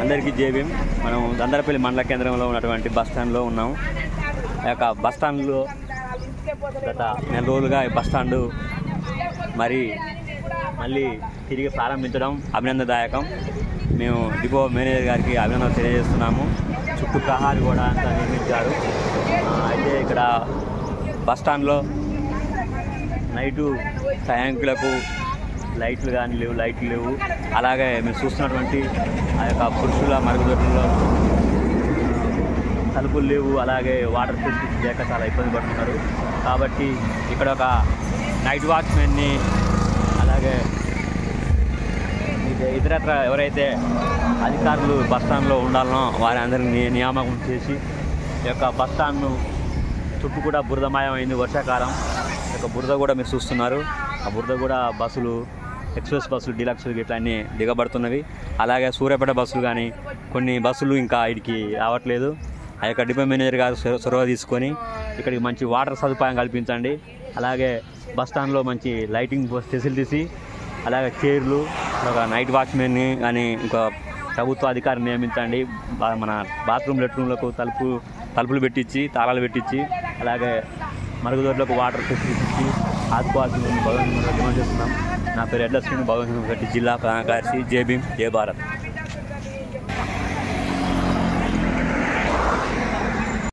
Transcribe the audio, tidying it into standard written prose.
అందరికీ జేబీఎం. మనం దందరపల్లి మండల కేంద్రంలో ఉన్నటువంటి బస్టాండ్లో ఉన్నాం. ఆ యొక్క బస్టాండ్లో గత నెల రోజులుగా ఈ బస్టాండు మళ్ళీ తిరిగి ప్రారంభించడం అభినందనదాయకం. మేము డిపో మేనేజర్ గారికి అభినందనలు తెలియజేస్తున్నాము. చుట్టూ ప్రహారీ కూడా అంతా నిర్మించారు. అయితే ఇక్కడ బస్టాండ్లో నైటు ప్రయాణికులకు లైట్లు లేవు. అలాగే మీరు చూస్తున్నటువంటి ఆ యొక్క పురుషుల మరుగుదొడ్లలో తలుపులు లేవు. అలాగే వాటర్ ఫెసిలిటీ లేక చాలా ఇబ్బంది పడుతున్నారు. కాబట్టి ఇక్కడ ఒక నైట్ వాచ్మెన్ని అలాగే ఇతరత్ర ఎవరైతే అధికారులు బస్టాండ్లో ఉండాలనో వారి అందరినీ నియామకం చేసి ఈ యొక్క బస్టాండ్ను చుట్టూ కూడా బురదమయమైంది. వర్షాకాలం యొక్క బురద కూడా మీరు చూస్తున్నారు. ఆ బురద కూడా బస్సులు, ఎక్స్ప్రెస్ బస్సులు, డీలక్స్ ఇట్లా అన్నీ దిగబడుతున్నవి. అలాగే సూర్యాపేట బస్సులు కానీ కొన్ని బస్సులు ఇంకా ఇక్కడికి రావట్లేదు. ఆ యొక్క డిపో మేనేజర్ గారు చొరవ తీసుకొని ఇక్కడికి మంచి వాటర్ సదుపాయం కల్పించండి. అలాగే బస్టాండ్లో మంచి లైటింగ్ ఫెసిలిటీస్, అలాగే చైర్లు, ఒక నైట్ వాచ్మెన్ని కానీ ఇంకా ప్రభుత్వ అధికారిని నియమించండి. మన బాత్రూమ్ లెట్రూమ్లకు తలుపులు పెట్టించి తాళాలు పెట్టించి అలాగే మరుగుదొడ్లకు వాటర్ ఫెసిలిటీ ఇచ్చి ఆదుకోవాల్సింది భగవంతుని డిమాండ్ చేస్తున్నాం. నా పేరు ఎడ్ల శ్రీను, భగవంతుని జిల్లా ప్రధాన కార్యదర్శి, జై భీమ్, జై భారత్.